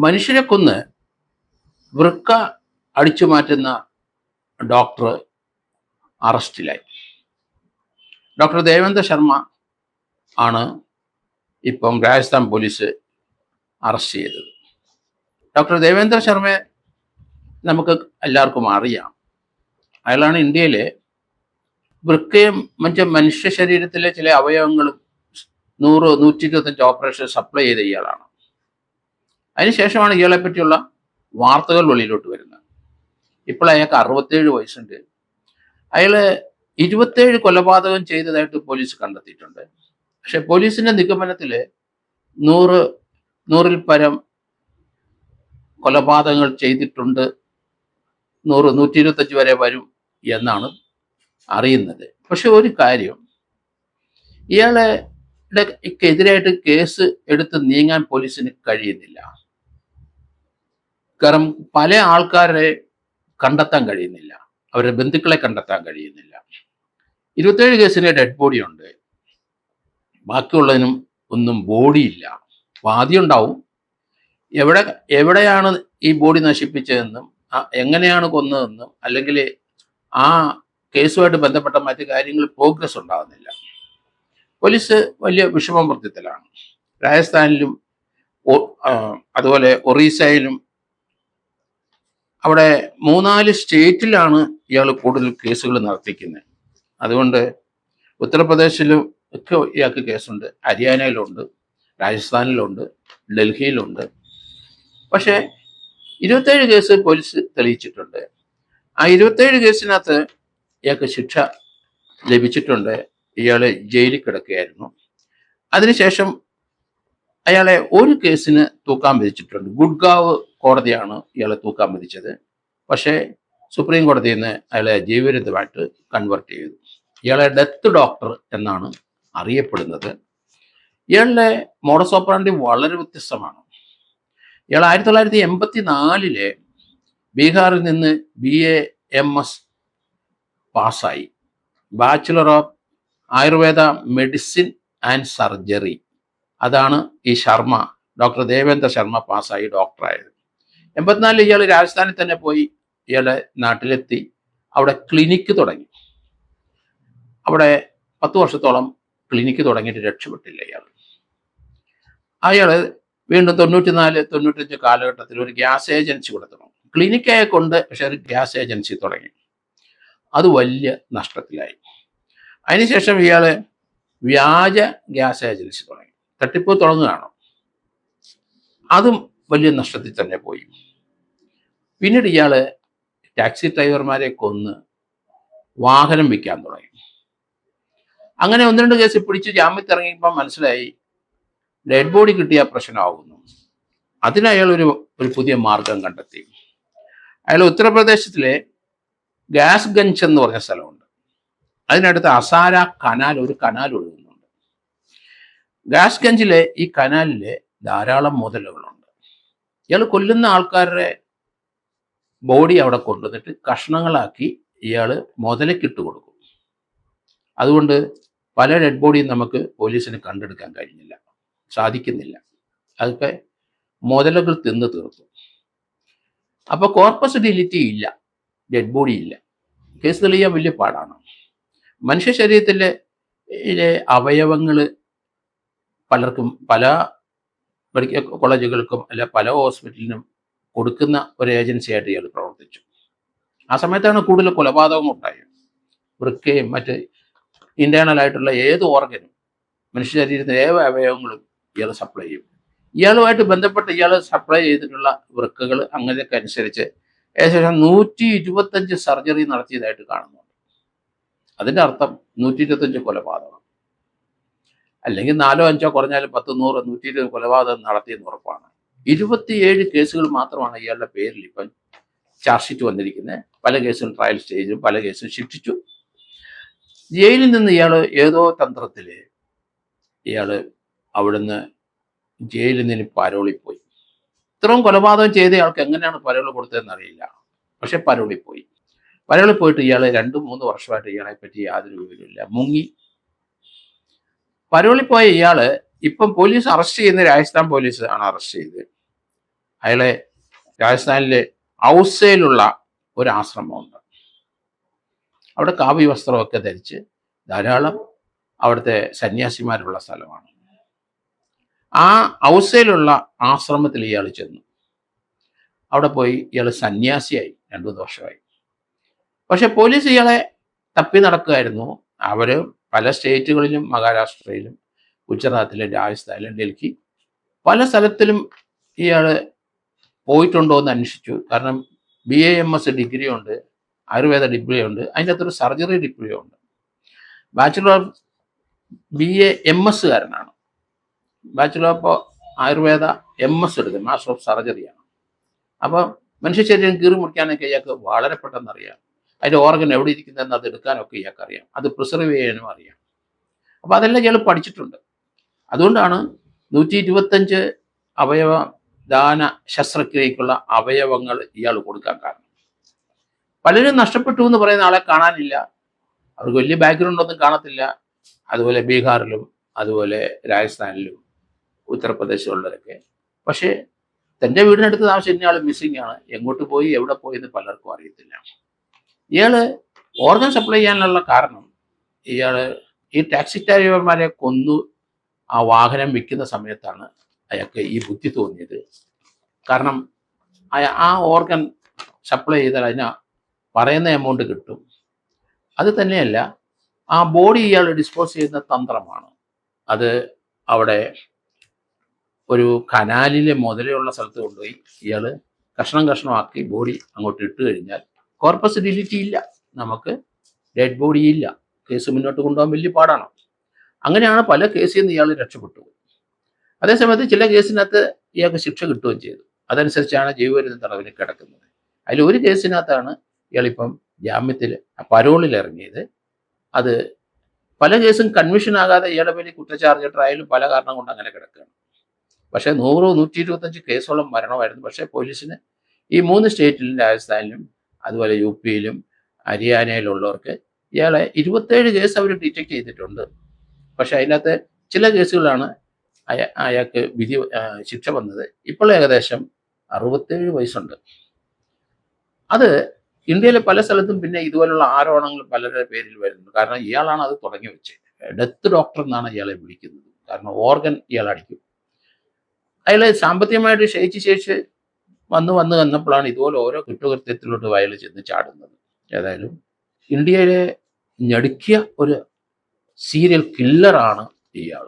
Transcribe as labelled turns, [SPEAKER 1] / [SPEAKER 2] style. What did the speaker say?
[SPEAKER 1] മനുഷ്യരെ കൊന്ന് വൃക്ക അടിച്ചു മാറ്റുന്ന ഡോക്ടർ അറസ്റ്റിലായി. ഡോക്ടർ ദേവേന്ദ്ര ശർമ്മ ആണ് ഇപ്പം രാജസ്ഥാൻ പോലീസ് അറസ്റ്റ് ചെയ്തത്. ഡോക്ടർ ദേവേന്ദ്ര ശർമ്മയെ നമുക്ക് എല്ലാവർക്കും അറിയാം. അയാളാണ് ഇന്ത്യയിലെ വൃക്കയും മനുഷ്യ ശരീരത്തിലെ ചില അവയവങ്ങളും 100-125 ഓപ്പറേഷൻ സപ്ലൈ ചെയ്ത ഇയാളാണ്. അതിനുശേഷമാണ് ഇയാളെ പറ്റിയുള്ള വാർത്തകൾ വെളിയിലോട്ട് വരുന്നത്. ഇപ്പോൾ അയാൾക്ക് 67 വയസ്സുണ്ട്. അയാൾ 27 കൊലപാതകം ചെയ്തതായിട്ട് പോലീസ് കണ്ടെത്തിയിട്ടുണ്ട്. പക്ഷെ പോലീസിന്റെ നിഗമനത്തിൽ 100-100-ൽ പരം കൊലപാതകങ്ങൾ ചെയ്തിട്ടുണ്ട്, 100-125 വരെ വരും എന്നാണ് അറിയുന്നത്. പക്ഷെ ഒരു കാര്യം, ഇയാളെതിരായിട്ട് കേസ് എടുത്ത് നീങ്ങാൻ പോലീസിന് കഴിയുന്നില്ല. കാരണം പല ആൾക്കാരെ കണ്ടെത്താൻ കഴിയുന്നില്ല, അവരുടെ ബന്ധുക്കളെ കണ്ടെത്താൻ കഴിയുന്നില്ല. 27 കേസിന് ഡെഡ് ബോഡി ഉണ്ട്, ബാക്കിയുള്ളതിനും ഒന്നും ബോഡിയില്ല. ആദ്യം ഉണ്ടാവും എവിടെയാണ് ഈ ബോഡി നശിപ്പിച്ചതെന്നും എങ്ങനെയാണ് കൊന്നതെന്നും അല്ലെങ്കിൽ ആ കേസുമായിട്ട് ബന്ധപ്പെട്ട മറ്റു കാര്യങ്ങൾ പ്രോഗ്രസ് ഉണ്ടാകുന്നില്ല. പോലീസ് വലിയ വിഷമമർദ്ദത്തിലാണ്. രാജസ്ഥാനിലും അതുപോലെ ഒറീസയിലും അവിടെ 3-4 സ്റ്റേറ്റിലാണ് ഇയാൾ കൂടുതൽ കേസുകൾ നടത്തിക്കുന്നത്. അതുകൊണ്ട് ഉത്തർപ്രദേശിലും ഒക്കെ ഇയാൾക്ക് കേസുണ്ട്, ഹരിയാനയിലുണ്ട്, രാജസ്ഥാനിലുണ്ട്, ഡൽഹിയിലുണ്ട്. പക്ഷേ 27 കേസ് പോലീസ് തെളിയിച്ചിട്ടുണ്ട്. ആ 27 കേസിനകത്ത് ഇയാൾക്ക് ശിക്ഷ ലഭിച്ചിട്ടുണ്ട്. ഇയാൾ ജയിലിൽ കിടക്കുകയായിരുന്നു. അതിനുശേഷം അയാളെ ഒരു കേസിന് തൂക്കാൻ വിധിച്ചിട്ടുണ്ട്. ഗുഡ്ഗാവ് കോടതിയാണ് ഇയാളെ തൂക്കാൻ വിധിച്ചത്. പക്ഷേ സുപ്രീം കോടതിയിൽ നിന്ന് അയാളെ ജീവപര്യന്തമായിട്ട് കൺവേർട്ട് ചെയ്തു. ഇയാളെ ഡെത്ത് ഡോക്ടർ എന്നാണ് അറിയപ്പെടുന്നത്. ഇയാളുടെ മോഡസ് ഓപ്പറാൻഡി വളരെ വ്യത്യസ്തമാണ്. ഇയാൾ 1984 ബീഹാറിൽ നിന്ന് BAMS പാസ്സായി. Bachelor of Ayurveda medicine and surgery. അതാണ് ഈ ശർമ്മ, ഡോക്ടർ ദേവേന്ദ്ര ശർമ്മ പാസ്സായി ഡോക്ടറായത്. 84 ഇയാൾ രാജസ്ഥാനിൽ തന്നെ പോയി. ഇയാളെ നാട്ടിലെത്തി, അവിടെ ക്ലിനിക്ക് തുടങ്ങി. അവിടെ 10 വർഷത്തോളം ക്ലിനിക്ക് തുടങ്ങിയിട്ട് രക്ഷപ്പെട്ടില്ല ഇയാൾ. വീണ്ടും 94-95 കാലഘട്ടത്തിൽ ഒരു ഗ്യാസ് ഏജൻസി കൊടുത്തു. ക്ലിനിക്കായെ കൊണ്ട് പക്ഷെ ഒരു ഗ്യാസ് ഏജൻസി തുടങ്ങി. അത് വലിയ നഷ്ടത്തിലായി. അതിനുശേഷം ഇയാൾ വ്യാജ ഗ്യാസ് ഏജൻസി തുടങ്ങി. തട്ടിപ്പ് തുടങ്ങുകയാണ്. അതും വലിയ നഷ്ടത്തിൽ തന്നെ പോയി. പിന്നീട് ഇയാൾ ടാക്സി ഡ്രൈവർമാരെ കൊന്ന് വാഹനം വിൽക്കാൻ തുടങ്ങി. അങ്ങനെ 1-2 കേസ് പിടിച്ച് ജാമ്യത്തിറങ്ങിയപ്പോൾ മനസ്സിലായി ഡെഡ് ബോഡി കിട്ടിയ പ്രശ്നമാകുന്നു. അതിന് അയാൾ ഒരു പുതിയ മാർഗം കണ്ടെത്തി. അയാൾ ഉത്തർപ്രദേശത്തിലെ ഗാസ്ഗഞ്ച് എന്ന് പറഞ്ഞ സ്ഥലമുണ്ട്. അതിനടുത്ത് അസാര കനാൽ, ഒരു കനാൽ ഒഴുകുന്നുണ്ട്. ഗാസ്ഗഞ്ചിലെ ഈ കനാലിലെ ധാരാളം മുതലുകളുണ്ട്. ഇയാൾ കൊല്ലുന്ന ആൾക്കാരുടെ ബോഡി അവിടെ കൊണ്ടുവന്നിട്ട് കഷ്ണങ്ങളാക്കി ഇയാൾ മുതലക്കിട്ട് കൊടുക്കും. അതുകൊണ്ട് പല ഡെഡ് ബോഡിയും നമുക്ക് പോലീസിന് കണ്ടെടുക്കാൻ കഴിഞ്ഞില്ല, സാധിക്കുന്നില്ല. അതൊക്കെ മുതലുകൾ തിന്ന് തീർത്തു. അപ്പോൾ കോർപ്പസ് ഡിലിറ്റി ഇല്ല, ഡെഡ് ബോഡി ഇല്ല. കേസ് തെളിയാൻ വലിയ പാടാണ്. മനുഷ്യ ശരീരത്തിലെ അവയവങ്ങൾ പലർക്കും പല മെഡിക്കൽ കോളേജുകൾക്കും അല്ല പല ഹോസ്പിറ്റലിനും കൊടുക്കുന്ന ഒരു ഏജൻസിയായിട്ട് ഇയാൾ പ്രവർത്തിച്ചു. ആ സമയത്താണ് കൂടുതൽ കൊലപാതകം ഉണ്ടായത്. വൃക്കയും മറ്റ് ഇന്റേണലായിട്ടുള്ള ഏത് ഓർഗനും മനുഷ്യ ശരീരത്തിലെ ഏത് അവയവങ്ങളും ഇയാൾ സപ്ലൈ ചെയ്യും. ഇയാളുമായിട്ട് ബന്ധപ്പെട്ട് ഇയാൾ സപ്ലൈ ചെയ്തിട്ടുള്ള വൃക്കകൾ അങ്ങനെയൊക്കെ അനുസരിച്ച് ഏകദേശം 125 സർജറി നടത്തിയതായിട്ട് കാണുന്നുണ്ട്. അതിൻ്റെ അർത്ഥം 125 കൊലപാതകം, അല്ലെങ്കിൽ 4-5 കുറഞ്ഞാലും 10-100-120 കൊലപാതകം നടത്തിയെന്ന് ഉറപ്പാണ്. 27 കേസുകൾ മാത്രമാണ് ഇയാളുടെ പേരിൽ ഇപ്പം ചാർജ് ഷീറ്റ് വന്നിരിക്കുന്നത്. പല കേസും ട്രയൽ സ്റ്റേജിലും പല കേസും ശിക്ഷിച്ചു. ജയിലിൽ നിന്ന് ഇയാൾ ഏതോ തന്ത്രത്തിൽ ഇയാൾ അവിടുന്ന് ജയിലിൽ നിന്ന് പരോളിൽ പോയി. ഇത്രയും കൊലപാതകം ചെയ്ത ആൾക്ക് എങ്ങനെയാണ് പരോളി കൊടുത്തതെന്ന് അറിയില്ല. പക്ഷെ പരോളിൽ പോയി. പരോളിൽ പോയിട്ട് ഇയാൾ 2-3 വർഷമായിട്ട് ഇയാളെ പറ്റി യാതൊരു വിവരമില്ല, മുങ്ങി. പരോളിൽ പോയ ഇയാള് ഇപ്പം പോലീസ് അറസ്റ്റ് ചെയ്യുന്ന രാജസ്ഥാൻ പോലീസ് ആണ് അറസ്റ്റ് ചെയ്തത്. അയാളെ രാജസ്ഥാനിലെ ഔസയിലുള്ള ഒരു ആശ്രമമുണ്ട്. അവിടെ കാവി വസ്ത്രമൊക്കെ ധരിച്ച് ധാരാളം അവിടുത്തെ സന്യാസിമാരുള്ള സ്ഥലമാണ്. ആ ഔസയിലുള്ള ആശ്രമത്തിൽ ഇയാൾ ചെന്നു. അവിടെ പോയി ഇയാൾ സന്യാസിയായി 2-3 വർഷമായി. പക്ഷെ പോലീസ് ഇയാളെ തപ്പി നടക്കുകയായിരുന്നു. അവർ പല സ്റ്റേറ്റുകളിലും, മഹാരാഷ്ട്രയിലും, ഗുജറാത്തിലും, രാജസ്ഥാനിലും, ഡൽഹി പല സ്ഥലത്തിലും ഇയാൾ പോയിട്ടുണ്ടോ എന്ന് അന്വേഷിച്ചു. കാരണം BAMS ഡിഗ്രി ഉണ്ട്, ആയുർവേദ ഡിഗ്രി ഉണ്ട്, അതിൻ്റെ അകത്തൊരു സർജറി ഡിഗ്രി ഉണ്ട്. ബാച്ചുലർ ഓഫ് BAMS കാരനാണ്. ബാച്ചുലർ ഓഫ് ആയുർവേദ MS എടുക്കും, മാസ്റ്റർ ഓഫ് സർജറിയാണ്. അപ്പോൾ മനുഷ്യ ശരീരം കീറി മുറിക്കാനൊക്കെ ഇയാൾക്ക് വളരെ പെട്ടെന്ന് അറിയാം. അതിൻ്റെ ഓർഗൻ എവിടെ ഇരിക്കുന്നതെന്ന് അത് എടുക്കാനൊക്കെ ഇയാൾക്ക് അറിയാം. അത് പ്രിസർവ് ചെയ്യാനും അറിയാം. അപ്പോൾ അതെല്ലാം ഇയാൾ പഠിച്ചിട്ടുണ്ട്. അതുകൊണ്ടാണ് 125 അവയവ ദാന ശസ്ത്രക്രിയക്കുള്ള അവയവങ്ങൾ ഇയാൾ കൊടുക്കാൻ കാരണം. പലരും നഷ്ടപ്പെട്ടു എന്ന് പറയുന്ന ആളെ കാണാനില്ല. അവർക്ക് വലിയ ബാക്ക്ഗ്രൗണ്ട് ഒന്നും കാണത്തില്ല. അതുപോലെ ബീഹാറിലും അതുപോലെ രാജസ്ഥാനിലും ഉത്തർപ്രദേശിലുള്ളവരൊക്കെ. പക്ഷേ തൻ്റെ വീടിനടുത്ത് താമസിക്കുന്ന ആൾ മിസ്സിംഗ് ആണ്. എങ്ങോട്ട് പോയി എവിടെ പോയി എന്ന് പലർക്കും അറിയത്തില്ല. ഇയാൾ ഓർഗൻ സപ്ലൈ ചെയ്യാനുള്ള കാരണം, ഇയാൾ ഈ ടാക്സി ഡ്രൈവർമാരെ കൊന്നു ആ വാഹനം വിൽക്കുന്ന സമയത്താണ് അയാൾക്ക് ഈ ബുദ്ധി തോന്നിയത്. കാരണം ആ ഓർഗൻ സപ്ലൈ ചെയ്താൽ അതിന് പറയുന്ന എമൗണ്ട് കിട്ടും. അത് തന്നെയല്ല, ആ ബോഡി ഇയാൾ ഡിസ്പോസ് ചെയ്യുന്ന തന്ത്രമാണ്. അത് അവിടെ ഒരു കനാലിലെ മുതലുള്ള സ്ഥലത്ത് കൊണ്ടുപോയി ഇയാൾ കഷ്ണം കഷ്ണമാക്കി ബോഡി അങ്ങോട്ട് ഇട്ട് കഴിഞ്ഞാൽ കോർപ്പസ് ഡിലിറ്റി ഇല്ല, നമുക്ക് ഡെഡ് ബോഡി ഇല്ല. കേസ് മുന്നോട്ട് കൊണ്ടുപോകാൻ വലിയ പാടാണ്. അങ്ങനെയാണ് പല കേസിൽ നിന്ന് ഇയാൾ രക്ഷപ്പെട്ടു. അതേസമയത്ത് ചില കേസിനകത്ത് ഇയാൾക്ക് ശിക്ഷ കിട്ടുകയും ചെയ്തു. അതനുസരിച്ചാണ് ജീവപര്യന്ത തടവിന് കിടക്കുന്നത്. അതിലൊരു കേസിനകത്താണ് ഇയാളിപ്പം ജാമ്യത്തിൽ പരോളിൽ ഇറങ്ങിയത്. അത് പല കേസും കൺവിഷൻ ആകാതെ ഇയാളുടെ പേരിൽ കുറ്റചാർജ് ട്രയലും പല കാരണം കൊണ്ട് അങ്ങനെ കിടക്കുകയാണ്. പക്ഷേ 100-125 കേസോളം മരണമായിരുന്നു. പക്ഷേ പോലീസിന് ഈ 3 സ്റ്റേറ്റിലും, രാജസ്ഥാനിലും അതുപോലെ UP-യിലും ഹരിയാനയിലുള്ളവർക്ക് ഇയാളെ 27 കേസ് അവർ ഡിറ്റക്ട് ചെയ്തിട്ടുണ്ട്. പക്ഷെ അതിനകത്ത് ചില കേസുകളാണ് അയാൾക്ക് ശിക്ഷ വന്നത്. ഇപ്പോൾ ഏകദേശം 67 വയസ്സുണ്ട്. അത് ഇന്ത്യയിലെ പല സ്ഥലത്തും പിന്നെ ഇതുപോലുള്ള ആരോപണങ്ങൾ പലരുടെ പേരിൽ വരുന്നു. കാരണം ഇയാളാണ് അത് തുടങ്ങി വെച്ചത്. ഡെത്ത് ഡോക്ടർ എന്നാണ് ഇയാളെ വിളിക്കുന്നത്. കാരണം ഓർഗൻ ഇയാൾ അടിക്കും. അയാൾ സാമ്പത്തികമായിട്ട് ക്ഷയിച്ച് വന്നപ്പോഴാണ് ഇതുപോലെ ഓരോ കുറ്റകൃത്യത്തിലോട്ട് അയാൾ ചെന്ന് ചാടുന്നത്. ഏതായാലും ഇന്ത്യയിലെ ഞടുക്കിയ ഒരു സീരിയൽ കില്ലറാണ് ഇയാൾ.